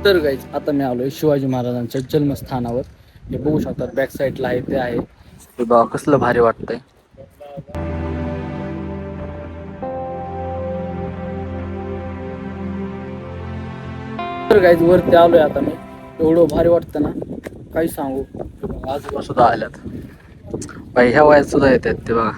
तर गाईज आता मी आलोय शिवाजी महाराजांच्या जन्मस्थानावर. हे बघू शकतात बॅक साईडला आहे ते आहे. हे बघा कसलं भारी वाटतंय. तर गाईज वरती आलोय आता मी. एवढं भारी वाटतं ना काही सांगू. आजोबा सुद्धा आल्यात बाई, ह्या वयात सुद्धा येतात ते बघा.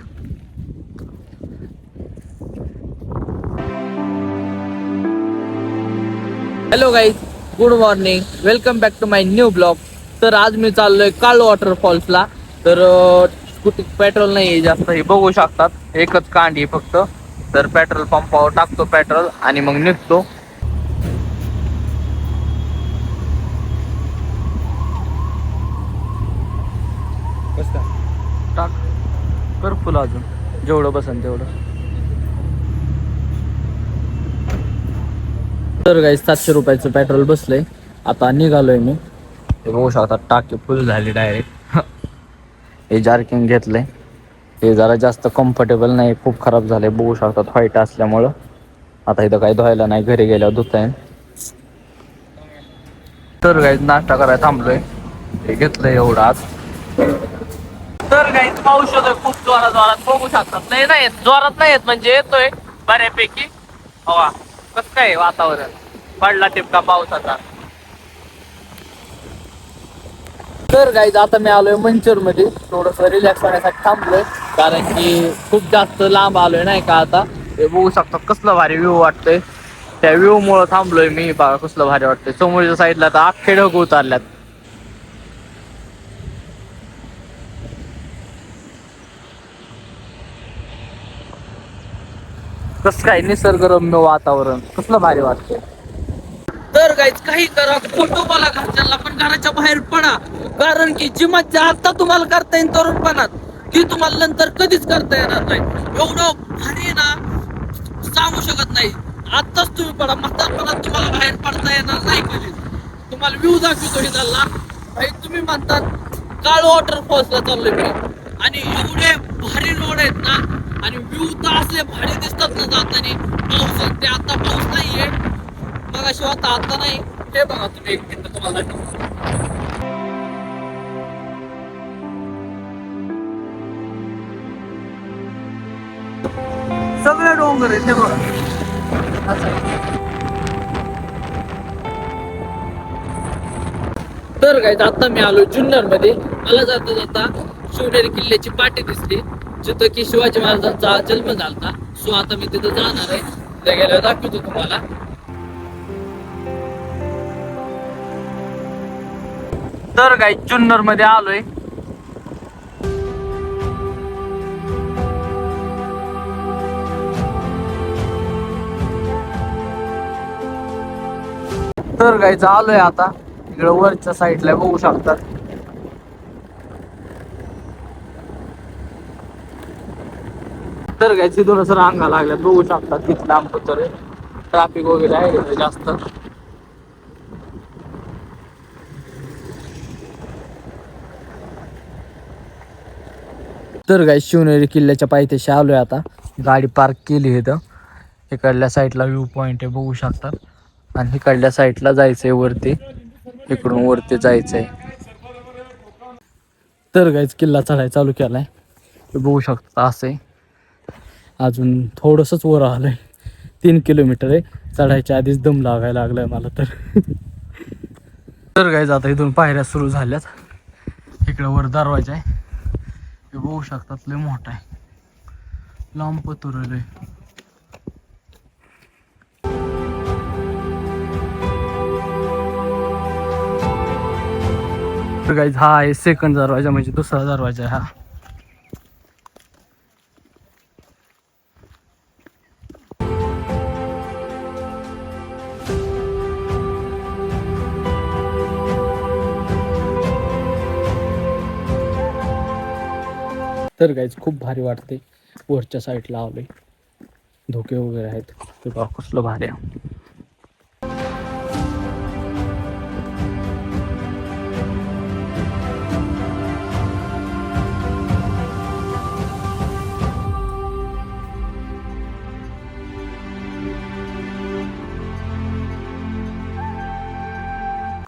Hello guys, good morning, welcome back to my new blog. तर आज मी चाललोय काळ वॉटरफॉल्सला. तर स्कूटी पेट्रोल नाही जास्त, हे बघू शकतात एकच कांडी फक्त. तर पेट्रोल पंपावर टाकतो पेट्रोल आणि मग निघतो. टाक कर फुल अजून जेवढं बसन तेवढं. तर गाईज 700 रुपयाचं पेट्रोल बसलंय. आता निघालोय मी. हे बघू शकता टाकी फुल झाली डायरेक्ट. हे जार्किंग घेतलंय. हे जरा जास्त कम्फर्टेबल नाही, खूप खराब झालंय. बघू शकतात व्हाईट असल्यामुळं. आता इथं काही धुवायला नाही, घरी गेल्यावर धुता येईल. तर गाईज नाश्ता करायला थांबलोय. हे घेतलंय एवढं आज. तर गाईज पाऊस येतोय खूप जोरात जोरात, बघू शकतात. नाही जोरात नाही येत म्हणजे येतोय बऱ्यापैकी. हवा कसं काय वातावरण, पडला टिपका पावसाचा. तर गाईज आता मी आलोय मंचर मध्ये. थोडस रिलॅक्स होण्यासाठी थांबलोय, कारण की खूप जास्त लांब आलोय नाही का. आता हे बघू शकतात कसलं भारी व्ह्यू वाटतंय. त्या व्ह्यू मुळे थांबलोय मी. बघा कसलं भारी वाटतंय. समोरच्या साईडला तर अख्खे ढग उतारल्यात. कसं काय निसर्गरम्य वातावरण, कसलं भारी वाटतंय. तर गाईज काही करा, फोटो बोला घरच्यांना, पण घराच्या बाहेर पडा. कारण की जी मज्जा आता तुम्हाला करता येईल तरुणपणात, ती तुम्हाला नंतर कधीच करता येणार नाही. एवढं भारी ना, सांगू शकत नाही. आत्ताच तुम्ही पडा, म्हातारपणात तुम्हाला बाहेर पडता येणार नाही कधीच. तुम्हाला व्ह्यू दाखवतो हे झाला. तुम्ही म्हणतात काळ वॉटरफॉल्सला चाललोय मी, आणि एवढे भारी रोड आहेत ना, आणि व्ह्यू तर असले भारी दिसतात ना जाताना. पाऊस ते आता पाऊस नाहीये, बघा शिवाय आता नाही. हे बघा तुम्ही, एक मिनिट तुम्हाला सगळे डोंगर आहेत हे बघा. तर गाईज आता मी आलो जुन्नर मध्ये. मला जाता जाता शिवनेरी किल्ल्याची पाटी दिसली, जिथं की शिवाजी महाराजांचा जन्म झाला. सो आता मी तिथं जाणार आहे. तिथे गेल्यावर दाखवतो तुम्हाला. तर गाईज जुन्नर मध्ये आलोय. तर गाईज आलोय आता इकडे वरच्या साईडला, बघू शकतात. तर गाईज तिथूनच रांगा लागल्यात, बघू शकतात किती लांब तर ट्रॅफिक वगैरे आहे जास्त. तर गाईज शिवनेरी किल्ल्याच्या पायथ्याशी आलोय आता. गाडी पार्क केली इथं. इकडल्या साईडला व्ह्यू पॉइंट आहे, बघू शकतात. आणि इकडल्या साईडला जायचंय वरती, इकडून वरती जायचंय. तर गाईज किल्ला चढायला चालू केलाय, बघू शकता. असं अजून थोडंसंच वर आलंय. 3 किलोमीटर आहे. चढायच्या आधीच दम लागायला लागलाय मला तर. तर गाईज आता इथून पायऱ्या सुरू झाल्यात. इकडे वर दरवाजा आहे, हे बघू शकतात. लय मोठा आहे, लांब पतुरलंय. तर गाईज हा आहे सेकंड दरवाजा, म्हणजे दुसरा दरवाजा आहे हा. तर गाईज खूप भारी वाटते. वरच्या साईडला आलोय, धोके वगैरे आहेत. ते बघा कसलं भारी आहे.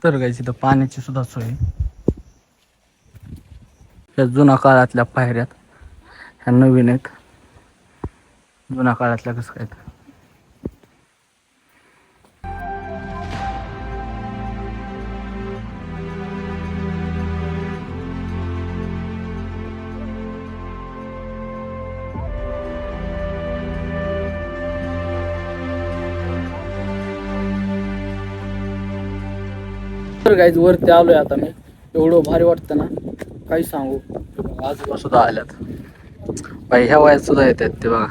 तर गाईस इथं पाण्याची सुद्धा सोय आहे. या जुन्या काळातल्या पायऱ्यात ह्या नवीन आहेत. जुन्या काळातल्या कसं काय तर गाईज वरती आलोय आता मी. एवढं भारी वाटतं ना काही सांगू. आजोबा सुद्धा आल्यात बाई, ह्या वयात सुद्धा येत आहेत ते बघा.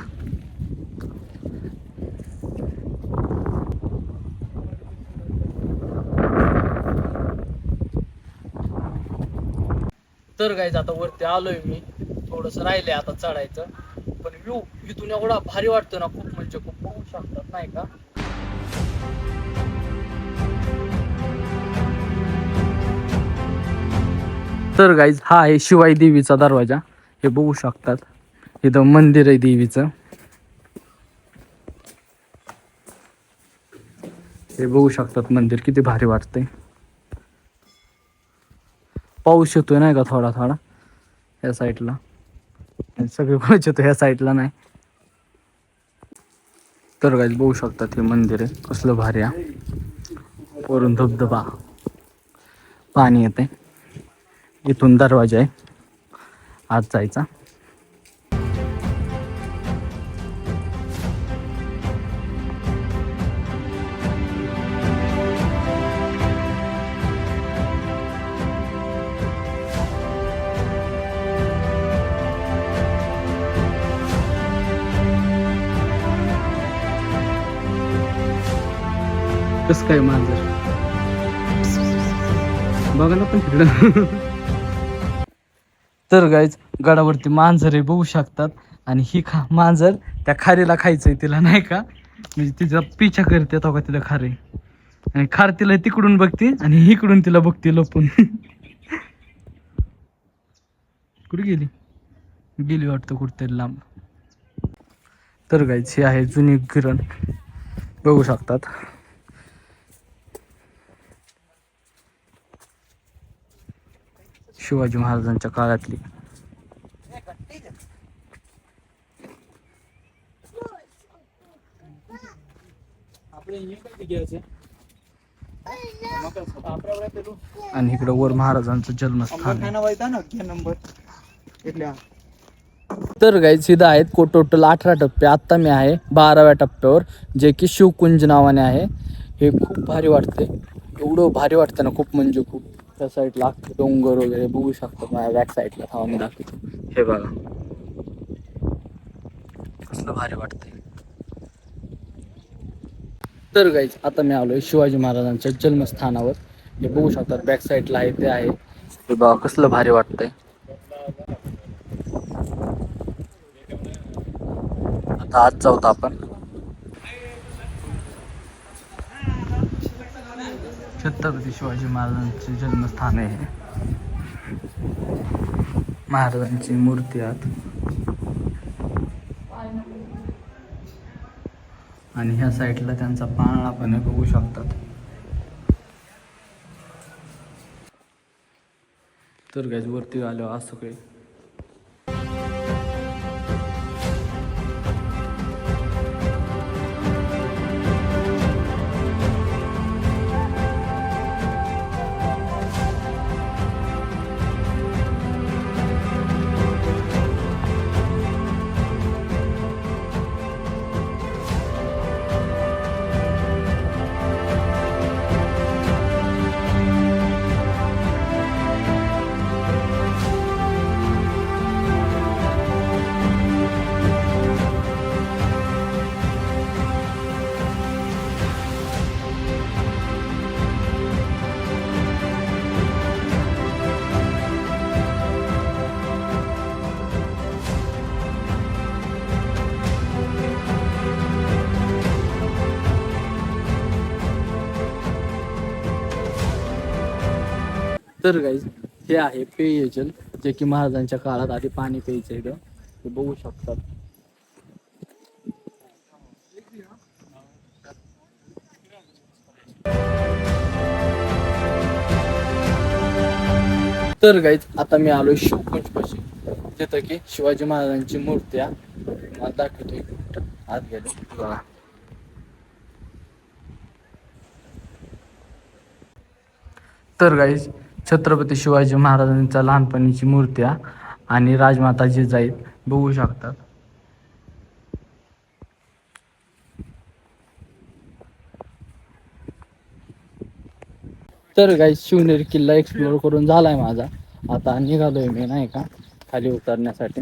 तर गाईज आता वरती आलोय मी. थोडस राहिलंय आता चढायचं, पण व्ह्यू इथून एवढा भारी वाटतो ना, खूप म्हणजे खूप. बघू शकतात नाही का. तर गाईज हा आहे शिवाई देवीचा दरवाजा. हे बघू शकतात. इथं मंदिर आहे देवीचं. हे बघू शकतात मंदिर किती भारी वाटतंय. पाऊस येतोय नाही का थोडा थोडा या साईडला. सगळे पाऊस येतो ह्या साईडला नाही. तर गाईज बघू शकतात हे मंदिर आहे कसलं भारी आहे. वरून धबधबा, पाणी येते. इथून दरवाजा आहे आत जायचा. कसं काय मांजर बघा ना पण तिकडं. तर गाईज गडावरती मांजर आहे बघू शकतात. आणि ही मांजर त्या खारीला खायचंय तिला नाही का, म्हणजे तिचा पिछा करते तो का तिला खारे. आणि खार तिला तिकडून बघते आणि इकडून तिला बघते लपून. कुठे गेली गेली वाटतं कुठतरी लांब. तर गाईज हे आहे जुनी गिरण बघू शकतात. शिवाजी महाराजांच्या काळातली. आणि इकडं वर महाराजांचं जन्मस्थान आहे. तर गाईज सीधा आहेत टोटल 18 टप्पे. आता मी आहे 12व्या टप्प्यावर, जे की शिवकुंज नावाने आहे. हे खूप भारी वाटते. एवढं भारी वाटतं ना खूप म्हणजे खूप. त्या साईडला डोंगर वगैरे बघू शकतो. माझ्या बॅक साईडला थांबा मी दाखवतो. हे बघा कसलं भारी वाटतंय. तर गाईज आता मी आलोय शिवाजी महाराजांच्या जन्मस्थानावर. हे बघू शकतात बॅक साईडला आहे ते आहे. हे बघा कसलं भारी वाटतंय. आता आज जाऊत आपण. छत्रपती शिवाजी महाराजांचे जन्मस्थान आहे. महाराजांची मूर्ती आत. आणि ह्या साईडला त्यांचा पाळणा पण आहे बघू शकतात. तर गाईज वरती आलो असं काही. तर गाईज हे आहे पेयजल, जे की महाराजांच्या काळात आधी पाणी प्यायचं इथं. ते बघू शकतात. तर गाईज आता मी आलोय शिवकुंज पाशी, तिथं की शिवाजी महाराजांची मूर्ती आहे. मला दाखवतो एक मिनिट, आत गेलो बघा. तर गाईज छत्रपती शिवाजी महाराजांचा लहानपणीची मूर्ती आहे आणि राजमाता जिजाई बघू शकतात. तर गाईज शिवनेरी किल्ला एक्सप्लोर करून झालाय माझा. आता निघालोय मी नाही का खाली उतरण्यासाठी.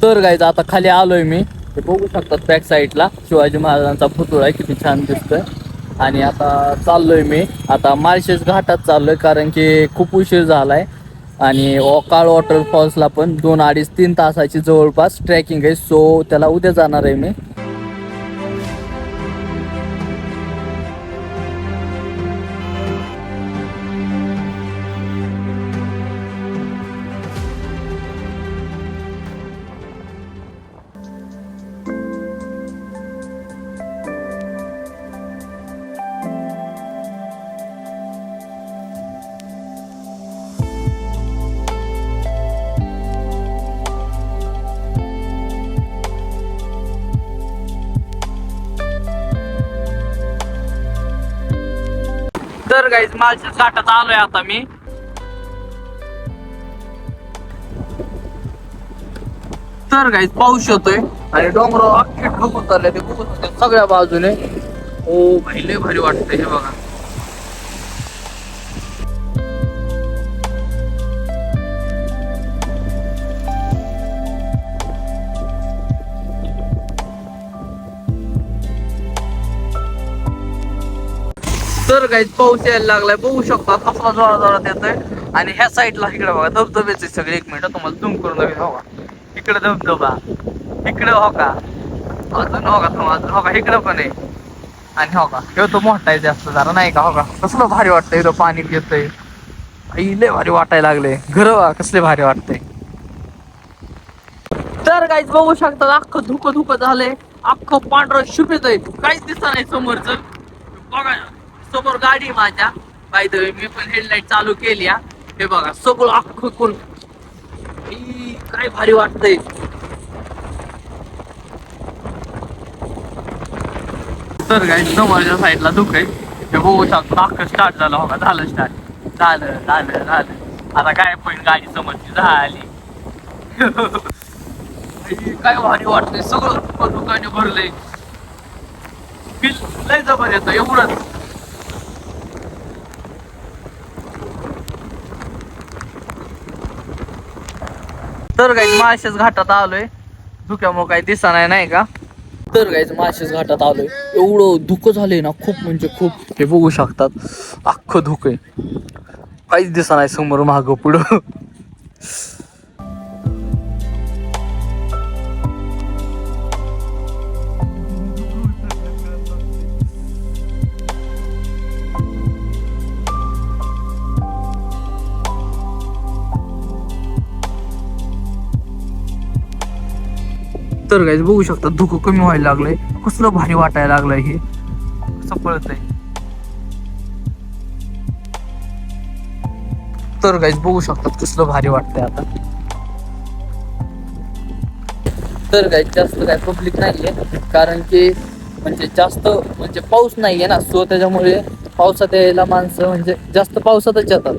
तर गाईज आता खाली आलोय मी, ते बघू शकतात बॅक साईडला शिवाजी महाराजांचा पुतळा आहे, किती छान दिसतोय. आणि आता चाललोय मी आता माळशेज घाटात चाललोय, कारण की खूप उशीर झालाय. आणि काळ वॉटरफॉल्सला पण 2, 2.5, 3 तासाची जवळपास ट्रेकिंग आहे. सो त्याला उद्या जाणार आहे मी. तर गाईज माळशेज घाटात आलोय आता मी. तर गाईज पाऊस येतोय आणि डोंगरावर अख्खे ढग उतरले, ते बघत होते सगळ्या बाजूने. ओ भाई लय भारी वाटतंय हे बघा. तर गाईज पाऊस यायला लागलाय, बघू शकता कसला जोरात येतोय. आणि ह्या साईडला इकडे बघा धबधब्याचे सगळे. एक मिनिट तुम्हाला झूम करून दाखवतो. हो का इकडे धबधबा, इकडे हो का अजून हो का अजून हो का इकडे पण आहे. आणि हो का हे तो मोठा आहे जास्त जरा नाही का. हो का कसलं भारी वाटतंय, इथं पाणी येतंय. लय भारी वाटायला लागले. घर कसले भारी वाटतंय. तर गाईज बघू शकता अख्खं धुकं धुकं झालंय, अख्खं पांढरं शुभ येतंय, काहीच दिसत नाही समोरच. बघा समोर गाडी माझ्या, बाय द वे मी पण हेडलाईट चालू केली. हे बघा सगळं अख्खं कोण, काय भारी वाटतंय. तर गाईज समोरच्या साईडला धुकं आहे, हे बघू शकता. अख्खं स्टार्ट झालं. हो का झालं स्टार्ट, झालं. आता काय पण गाडी समोरची झाली. काय भारी वाटतंय, सगळं दुकाने भरलंय. लय जबर येतं एवढंच. तर गाईज माळशेज घाटात आलोय, धुक्यामुळे काही दिसणार नाही का. तर गाईज माळशेज घाटात आलोय, एवढं धुकं झालंय ना, खूप म्हणजे खूप. हे बघू शकतात अख्खं धुकं आहे, काहीच दिसणार नाही समोर मागं पुढं. तर गाईज बघू शकता धुकं कमी व्हायला लागलंय, कसलं भारी वाटायला लागलंय. हे कसं पळत आहे. तर गाईज बघू शकतात कसलं भारी वाटतंय आता. तर गाईज जास्त काय पब्लिक नाहीये, कारण की म्हणजे जास्त म्हणजे पाऊस नाहीये ना. सो त्याच्यामुळे पावसात यायला माणसं म्हणजे जास्त पावसातच येतात.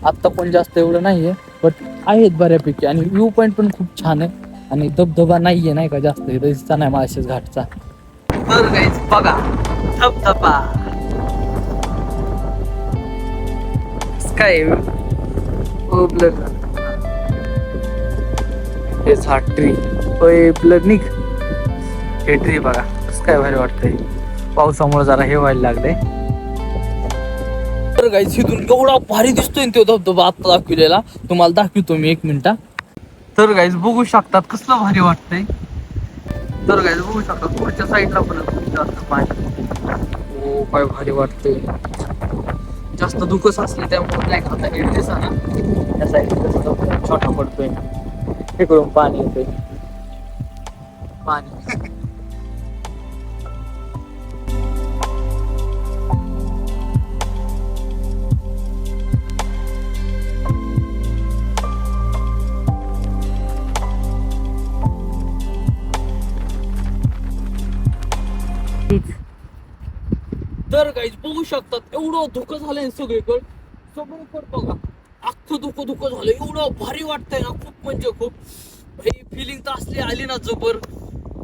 आत्ता पण जास्त एवढं नाहीये, बट आहेत बऱ्यापैकी. आणि व्ह्यू पॉईंट पण खूप छान आहे. आणि धबधबा नाहीये नाही का जास्त, दिसता नाही माळशेज घाटचा. तर गाईज बघा धबधबा काय हे झाड ट्री ब्लड निघ. हे ट्री बघा कसं काय भारी वाटतंय, पावसामुळे जरा हे व्हायला लागलंय. तर गाईज इथून एवढा भारी दिसतोय तो धबधबा आता दाखवलेला, तुम्हाला दाखवतो मी एक मिनिटा. तर गाईज बघू शकतात कसलं भारी वाटतंय. तर गाईज बघू शकतात पुढच्या साईडला पण खूप जास्त पाणी. हो काय भारी वाटतंय. जास्त धुकच असले त्यामुळे नाही खाता नीट दिसना. त्या साईड छोटा पडतोय, तिकडून पाणी येतंय. पाणी तर गाईज बघू शकतात एवढं धुकं झालंय सगळीकडे. सगळीकडे बघा अख्खं धुकं धुकं झालं. एवढं भारी वाटतंय ना, खूप म्हणजे खूप. भाई फिलिंग तर असली आली ना जबर,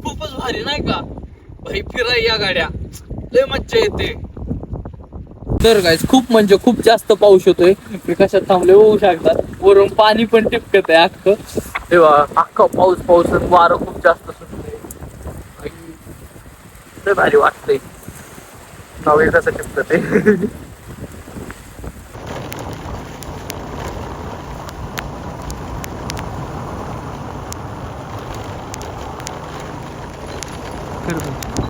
खूपच भारी नाही का भाई. फिराय या गाड्या लय मज्जा येते. तर गाईज खूप म्हणजे खूप जास्त पाऊस होतोय. मी कशात थांबले होऊ शकतात, वरून पाणी पण टिपकत आहे अख्खं. तेव्हा अख्खा पाऊस पाऊस वारं खूप जास्त सुटतंय. लय भारी वाटतंय. नाव कसं टिपकत आहे.